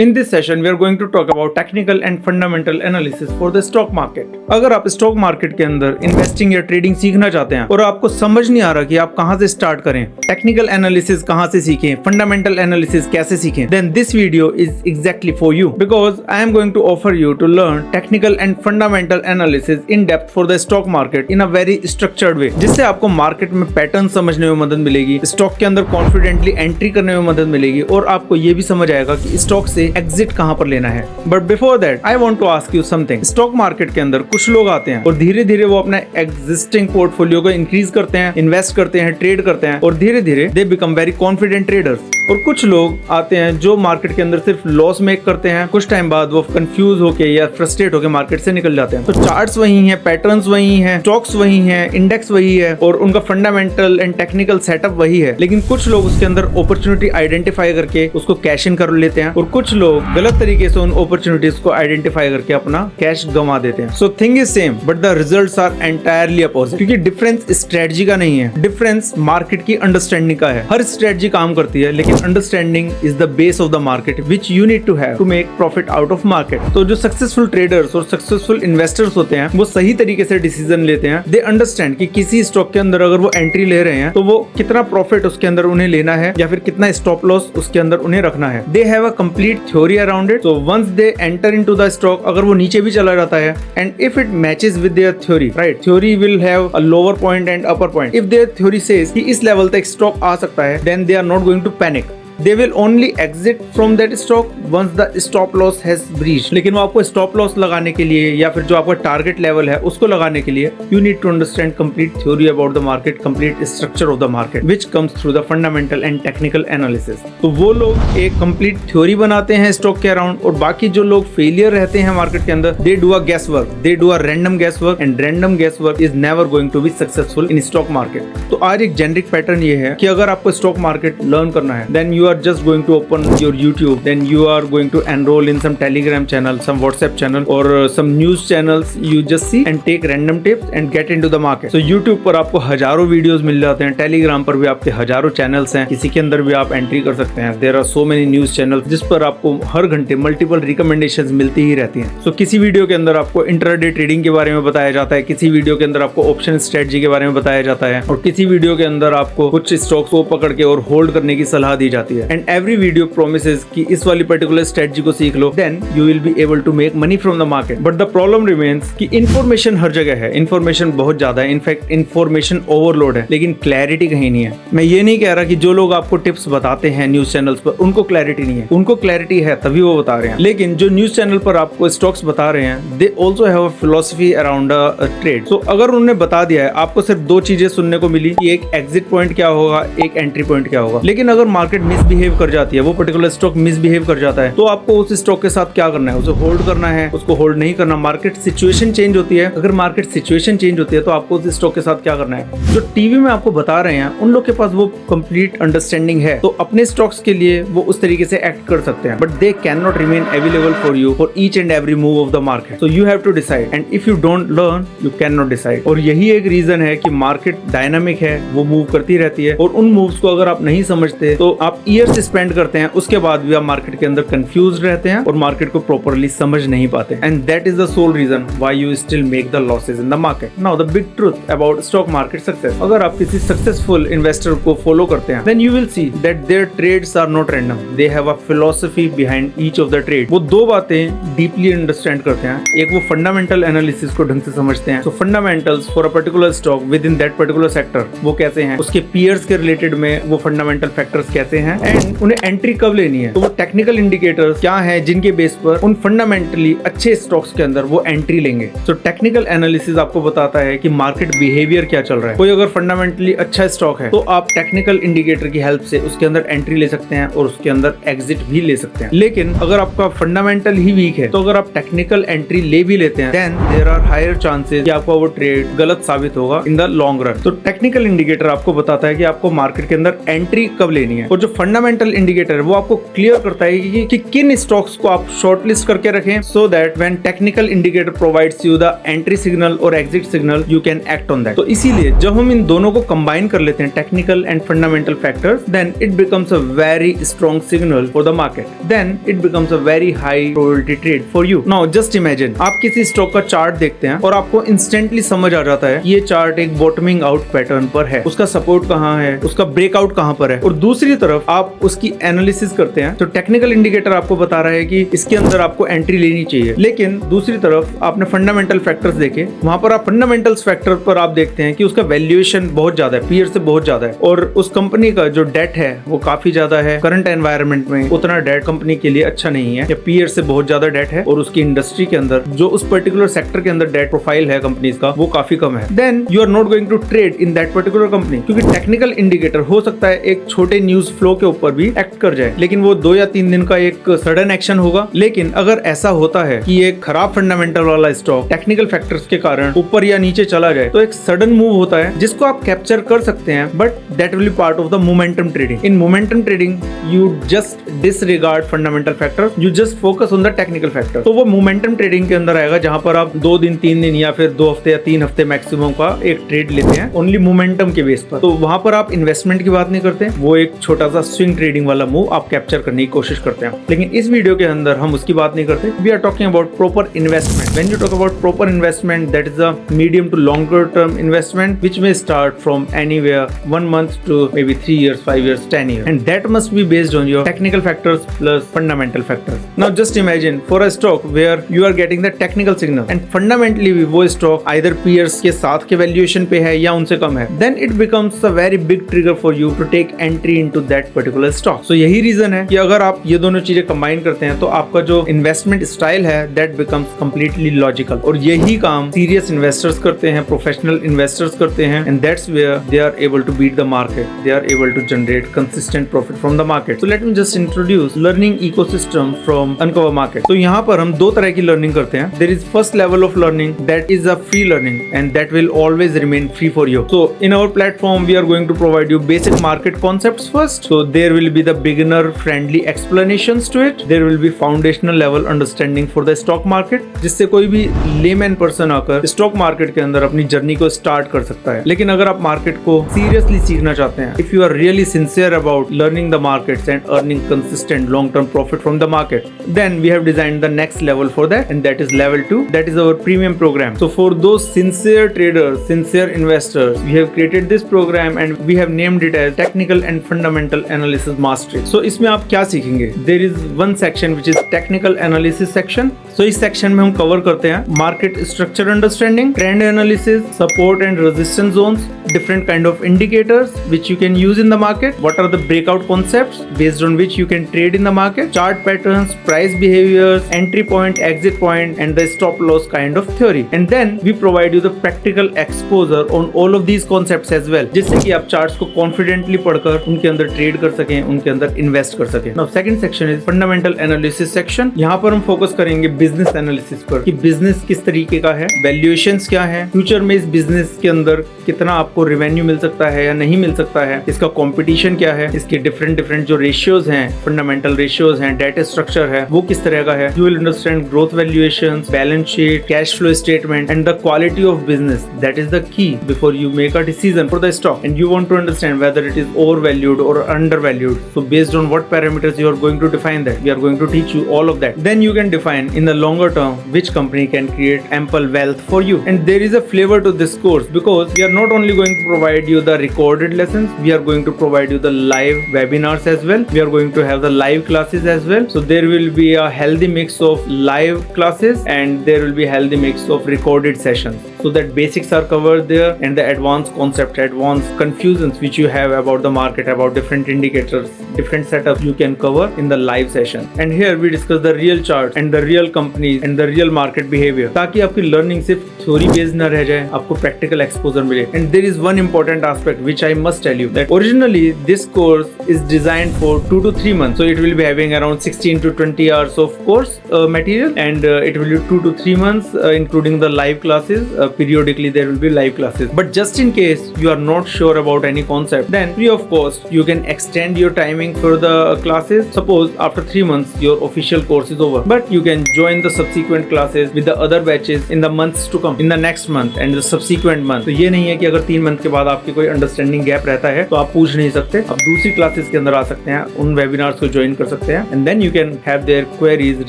In this session, we are going to talk about technical and fundamental analysis for the stock market. अगर आप stock market के अंदर investing या trading सीखना चाहते हैं और आपको समझ नहीं आ रहा कि आप कहां से स्टार्ट करें, टेक्निकल एनालिसिस कहां से सीखें, फंडामेंटल एनालिसिस कैसे सीखें, then this video is exactly for you because I am going to offer you to learn technical and fundamental analysis in depth for the stock market in a very structured way, जिससे आपको market में pattern समझने में मदद मिलेगी, stock के अंदर confidently entry करने में मदद मिलेगी और आपको ये भी समझ आएगा कि स्टॉक से एग्जिट कहां पर लेना है। But before that I want to ask you something. Stock market के अंदर कुछ लोग आते हैं और धीरे धीरे वो अपना एग्जिस्टिंग पोर्टफोलियो को इंक्रीज करते हैं, इन्वेस्ट करते हैं, ट्रेड करते हैं और धीरे धीरे they become very confident traders. और कुछ लोग आते हैं जो मार्केट के अंदर सिर्फ लॉस मेक करते हैं, कुछ टाइम बाद वो कंफ्यूज होके या फ्रस्ट्रेट होके मार्केट से निकल जाते हैं। तो चार्ट्स वही हैं, पैटर्न्स वही हैं, स्टॉक्स वही हैं, इंडेक्स वही है और उनका फंडामेंटल एंड टेक्निकल सेटअप वही है, लेकिन कुछ लोग उसके अंदर अपॉर्चुनिटी आइडेंटिफाई करके उसको कैश इन कर लेते हैं और कुछ लोग गलत तरीके से उन अपॉर्चुनिटीज को आइडेंटिफाई करके अपना कैश गंवा देते हैं। So thing is same but the results are entirely opposite, क्योंकि डिफरेंस स्ट्रेटजी का नहीं है, डिफरेंस मार्केट की अंडरस्टैंडिंग का है। हर स्ट्रेटजी काम करती है लेकिन understanding is the base of the market which you need to have to make profit out of market. तो जो सक्सेसफुल ट्रेडर्स और सक्सेसफुल इन्वेस्टर्स होते हैं वो सही तरीके से डिसीजन लेते हैं। दे अंडरस्टैंड कि किसी स्टॉक के अंदर अगर वो एंट्री ले रहे हैं तो वो कितना प्रॉफिट उसके अंदर उन्हें लेना है या फिर कितना स्टॉप लॉस उसके अंदर उन्हें रखना है। They have a complete theory around it. So once they enter into the stock, अगर वो नीचे भी चला जाता है and if it matches with their theory, right, theory will have a lower point and upper point. If their theory says कि इस level तक स्टॉक आ सकता है, then they are not going to panic. They will only exit from that stock once the stop loss has breached। लेकिन वो आपको stop loss लगाने के लिए या फिर जो आपका टारगेट लेवल है उसको लगाने के लिए you need to understand complete theory about the market, complete structure of the market, which comes through the fundamental and technical analysis। तो वो लोग एक complete theory बनाते हैं स्टॉक के अराउंड और बाकी जो लोग फेलियर रहते हैं मार्केट के अंदर, they do a guesswork, they do a random guesswork and random guesswork is never going to be successful in stock market। तो आज एक जेनरिक पैटर्न ये है कि अगर आपको स्टॉक मार्केट लर्न करना है, then you are just going to open your YouTube, then you are going to enroll in some Telegram channel, some WhatsApp channel or some news channels you just see and take random tips and get into the market। So YouTube पर आपको हजारों videos मिल जाते हैं, Telegram पर भी आपके हजारों channels हैं, किसी के अंदर भी आप एंट्री कर सकते हैं। There are so many news channels जिस पर आपको हर घंटे मल्टीपल रिकमेंडेशंस मिलती ही रहती हैं। So किसी वीडियो के अंदर आपको इंट्राडे ट्रेडिंग के बारे में बताया जाता है, किसी वीडियो के अंदर आपको ऑप्शन स्ट्रेटजी के बारे में बताया जाता है और किसी वीडियो के अंदर आपको कुछ स्टॉक्स को पकड़ के और होल्ड करने की सलाह दी जाती है। एंड every video promises कि इस वाली पर्टिकुलर स्ट्रेटजी को सीख लो, then you will be able to make money from the market। But the problem remains कि इंफॉर्मेशन हर जगह है, इंफॉर्मेशन बहुत ज्यादा है, इनफैक्ट इंफॉर्मेशन ओवरलोड है, लेकिन क्लैरिटी कहीं नहीं है। मैं ये नहीं कह रहा कि जो लोग आपको टिप्स बताते हैं न्यूज चैनल्स पर उनको क्लैरिटी नहीं है, उनको क्लैरिटी है तभी वो बता रहे हैं। लेकिन जो न्यूज चैनल पर आपको स्टॉक्स बता रहे हैं, they also have a philosophy around a trade. So अगर उन्होंने बता दिया है, आपको सिर्फ दो चीजें सुनने को मिली कि एक एग्जिट पॉइंट क्या होगा, एक एंट्री पॉइंट क्या होगा, लेकिन अगर मार्केट मिसबिहेव कर जाती है, वो पर्टिकुलर स्टॉक मिसबिहेव कर जाता है, तो आपको उस स्टॉक के साथ क्या करना है? उसे होल्ड करना है, उसको होल्ड नहीं करना। मार्केट सिचुएशन चेंज होती है, अगर मार्केट सिचुएशन चेंज होती है तो आपको उस स्टॉक के साथ क्या करना है? जो टीवी में आपको बता रहे हैं उन लोग के पास वो कंप्लीट अंडरस्टैंडिंग है, तो अपने स्टॉक्स के लिए वो उस तरीके से एक्ट कर सकते हैं, but they can not remain available for you for each and every move of the market. So you have to decide and if you don't learn you can not decide. और यही एक reason है कि market dynamic है, वो move करती रहती है और उन मूव्स को अगर आप नहीं समझते तो आप ईयर्स स्पेंड करते हैं, उसके बाद भी आप मार्केट के अंदर कंफ्यूज रहते हैं और मार्केट को प्रॉपर्ली समझ नहीं पाते। And that is the sole reason why you still make the losses in the market. Now the big truth about stock market success, अगर आप किसी सक्सेसफुल इन्वेस्टर को फॉलो करते हैं, then you will see that their trades are not random, they have a philosophy behind each of the trade. वो दो बातें deeply understand करते हैं, एक वो फंडामेंटल एनालिसिस को ढंग से समझते हैं। So fundamentals for a particular stock within that particular sector वो कैसे हैं, उसके पीयर्स के रिलेटेड में वो फंडामेंटल फैक्टर्स कैसे हैं एंड उन्हें एंट्री कब लेनी है। तो वो टेक्निकल इंडिकेटर्स क्या है जिनके बेस पर उन फंडामेंटली अच्छे स्टॉक्स के अंदर वो एंट्री लेंगे। सो टेक्निकल एनालिसिस आपको बताता है कि मार्केट बिहेवियर क्या चल रहा है। कोई अगर फंडामेंटली अच्छा स्टॉक है तो आप टेक्निकल इंडिकेटर की हेल्प से उसके अंदर एंट्री ले सकते हैं और उसके अंदर एग्जिट भी ले सकते हैं। लेकिन अगर आपका फंडामेंटल ही वीक है तो अगर आप टेक्निकल एंट्री ले भी लेते हैं, then there are higher chances कि आपका वो ट्रेड गलत साबित होगा इन द लॉन्ग रन। तो टेक्निकल इंडिकेटर आपको बताता है कि आपको मार्केट के अंदर एंट्री कब लेनी है और जो फंडामेंटल इंडिकेटर वो आपको क्लियर करता है कि किन स्टॉक्स को आप शॉर्टलिस्ट करके रखें, so that when technical indicator provides you the entry signal और exit signal you can act on that. तो इसीलिए जब हम इन दोनों को कंबाइन कर लेते हैं, technical and fundamental factors, then it becomes a very strong signal for the market, then it becomes a very high probability trade for you. Now just imagine आप किसी स्टॉक का चार्ट देखते हैं और आपको इंस्टेंटली समझ आ जाता है ये चार्ट एक बॉटमिंग आउट पैटर्न पर है, उसका सपोर्ट कहाँ है, उसका ब्रेकआउट कहाँ पर है, और दूसरी तरफ आप उसकी एनालिसिस करते हैं तो टेक्निकल इंडिकेटर आपको बता रहा है कि इसके अंदर आपको एंट्री लेनी चाहिए। लेकिन दूसरी तरफ आपने फंडामेंटल फैक्टर्स देखे, वहां पर आप फंडामेंटल्स फैक्टर पर आप देखते हैं कि उसका वैल्यूएशन बहुत ज्यादा है, पीयर से बहुत ज्यादा है, और उस कंपनी का जो डेट है वो काफी ज्यादा है। करंट एनवायरनमेंट में उतना डेट कंपनी के लिए अच्छा नहीं है, या पीयर से बहुत ज्यादा डेट है, और उसकी इंडस्ट्री के अंदर जो उस पर्टिकुलर सेक्टर के अंदर डेट प्रोफाइल है कंपनीज का वो काफी कम है, then you are not going to trade in that particular company. क्योंकि टेक्निकल इंडिकेटर हो सकता है एक छोटे न्यूज फ्लो के ऊपर भी एक्ट कर जाए, लेकिन वो 2 या 3 दिन का एक सडन एक्शन होगा। लेकिन अगर ऐसा होता है कि एक खराब फंडामेंटल वाला स्टॉक टेक्निकल फैक्टर्स के कारण ऊपर या नीचे चला जाए, तो एक सडन मूव होता है जिसको आप कैप्चर कर सकते हैं, but that will be part of the momentum trading. In momentum trading you just disregard fundamental factors, you just focus on the technical factor. तो वो मोमेंटम ट्रेडिंग के अंदर आएगा जहां पर आप 2 दिन 3 दिन या फिर 2 हफ्ते या 3 हफ्ते मैक्सिमम का एक ट्रेड लेते हैं ओनली मोमेंटम के बेस पर। तो वहां पर आप इन्वेस्टमेंट की बात नहीं करते, वो एक छोटा सा स्विंग ट्रेडिंग वाला मूव आप कैप्चर करने की कोशिश करते हैं। लेकिन इस वीडियो के अंदर हम उसकी बात नहीं करते, we are talking about proper investment. When you talk about proper investment, that is a medium to longer term investment which may start from anywhere 1 month to maybe 3 years, 5 years, 10 years, and that must be based on your technical factors plus fundamental factors. Now just imagine for a stock where you are getting the technical signal and fundamentally वो stock either peers के साथ के valuation पे है या उनसे कम है, then it becomes a very big trigger for you to take entry into that particular stock. So यही reason है कि अगर आप ये दोनों चीजें combine करते हैं तो आपका जो investment style है that becomes completely logical, और यही काम serious investors करते हैं, professional investors करते हैं, and that's where they are able to beat the market, they are able to generate consistent profit from the market. So let me just introduce learning ecosystem from Uncover Market. तो यहाँ पर हम 2 तरह की learning करते हैं. There is first level of learning that is a free learning and that will always remain free for you. So in our platform we are going to provide you basic market concepts first. So there will be the beginner friendly explanations to it. There will be foundational level understanding for the stock market, जिससे कोई भी layman person आकर stock market के अंदर अपनी journey को start कर सकता है. लेकिन अगर आप मार्केट को सीरियसली सीखना चाहते हैं, if you are really sincere about learning the markets and earning consistent long-term profit from the market, then we have designed the next level for that, and that is level 2. That is our premium program. So for those sincere traders, sincere investors, we have created this program and we have named it as Technical and Fundamental Analysis Mastery. So इसमें आप क्या सीखेंगे? There is one section which is Technical Analysis section. So इस section में हम cover करते हैं Market Structure Understanding, Trend Analysis, Support and Resistance Zones, different kind of indicators which you can use in the market, what are the breakout concepts based on which you can trade in the market, chart patterns, price behaviors, entry point, exit point, and the stop loss kind of theory. And then we provide you the practical exposure on all of these concepts as well, जिससे कि आप charts को confidently पढ़कर उनके अंदर trade कर सकें, उनके अंदर invest कर सकें. Now second section is fundamental analysis section. यहाँ पर हम focus करेंगे business analysis पर कि business किस तरीके का है, valuations क्या है, future में इस business के अंदर कितना आपको revenue मिल सकता है या नहीं मिल सकता है, इसका कंपटीशन क्या है, इसके डिफरेंट जो रेशियोज हैं, फंडामेंटल रेशियोज हैं, डेटा स्ट्रक्चर है वो किस तरह का है. You will understand growth valuations, balance sheet, cash flow statement and the quality of business. That is the key before you make a decision for the stock, and you want to understand whether it is over valued और under valued. So based on what parameters you are going to define that, we are going to teach you all of that. Then you can define in the longer term which company can create ample wealth for you. And there is a flavor to this course because we are not only going to provide you the recorded lessons, we are going to provide you the live webinars as well. We are going to have the live classes as well. So there will be a healthy mix of live classes and there will be healthy mix of recorded sessions, so that basics are covered there and the advanced concept, advanced confusions which you have about the market, about different indicators, different setups you can cover in the live session. And here we discuss the real charts and the real companies and the real market behavior, ताकि आपकी learning सिर्फ theory based न रह जाए, आपको practical exposure मिले. And there is one important aspect which I must tell you, that originally this course is designed for 2 to 3 months. So it will be having around 16 to 20 hours of course material, and it will be 2 to 3 months including the live classes periodically there will be live classes. But just in case you are not sure about any concept, then free of cost you can extend your timing for the classes. Suppose after 3 months your official course is over, but you can join the subsequent classes with the other batches in the months to come, in the next month and the subsequent month. तो ये नहीं है कि अगर 3 month के बाद आपकी कोई अंडरस्टैंडिंग गैप रहता है तो आप पूछ नहीं सकते, आप दूसरी क्लासेस के अंदर आ सकते हैं, उन वेबिनार्स को ज्वाइन कर सकते हैं, and then you can have their queries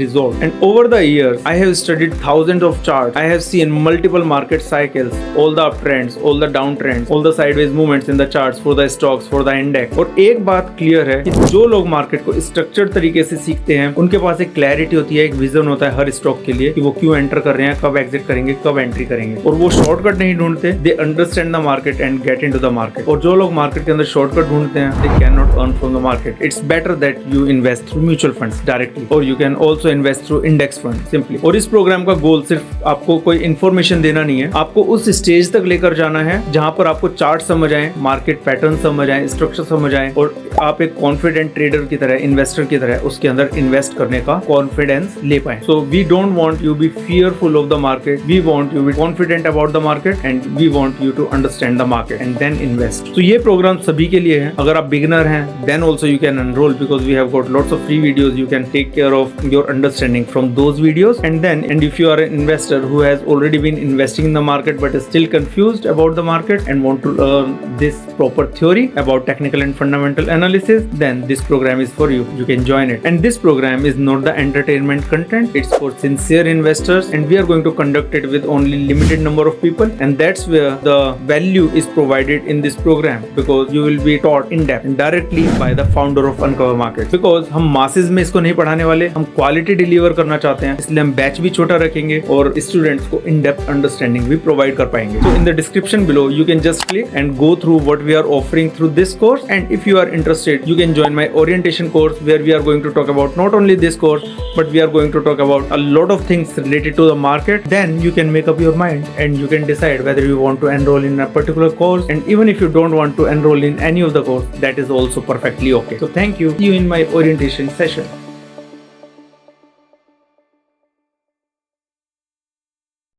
resolved. And over the years I have studied thousands of charts. I have seen multiple market cycles, all the uptrends, all the downtrends, all the sideways movements in the charts for the stocks, for the index. और एक बात clear है कि जो लोग market को structured तरीके से सीखते हैं उनके पास एक क्लैरिटी होती है, एक विजन होता है हर स्टॉक के लिए कि वो क्यों एंटर कर रहे हैं, कब एग्जिट करेंगे, कब एंट्री करेंगे, और वो शॉर्टकट नहीं ढूंढते. They understand the market and get into the market. और जो लोग मार्केट के अंदर शॉर्टकट ढूंढते हैं they can not earn from the market. It's better that you invest through mutual funds directly, और you can also invest through index fund simply. और इस प्रोग्राम का गोल सिर्फ आपको कोई इन्फॉर्मेशन देना नहीं है, आपको उस स्टेज तक लेकर जाना है जहां पर आपको चार्ट समझ आए, मार्केट पैटर्न समझ आए, स्ट्रक्चर समझ आए, और आप एक कॉन्फिडेंट ट्रेडर की तरह, इन्वेस्टर की तरह उसके अंदर इन्वेस्ट करने का कॉन्फिडेंस ले पाए. So we don't want you be fearful of the market, we want you be confident about the market and we want you to understand the market and then invest. तो ये programme सभी के लिए है. अगर आप बिगिनर हैं then also you can enrol because we have got lots of free videos. You can take care of your understanding from those videos and if you are an investor who has already been investing in the market but is still confused about the market and want to learn this proper theory about technical and fundamental analysis, then this program is for you. You can join it. And this program is not the entertainment content, it's for sincere investors, and we are going to conduct it with only limited number of people, and that's where the value is provided in this program, because you will be taught in depth and directly by the founder of Uncover Market. Because हम masses में इसको नहीं पढ़ाने वाले, हम quality deliver करना चाहते हैं, इसलिए हम बैच भी छोटा रखेंगे और स्टूडेंट्स को इन डेप्थ अंडरस्टैंडिंग भी प्रोवाइड कर पाएंगे. So in the description below you can just click and go through what we are offering through this course, and if you are interested you can join my orientation course where we are going to talk about not only this course but we are going to talk about a lot of things related to the market. Then you can make up your mind and you can decide whether you want to enroll in a particular course, and even if you don't want to enroll in any of the course, that is also perfectly okay. So thank you. See you in my orientation session.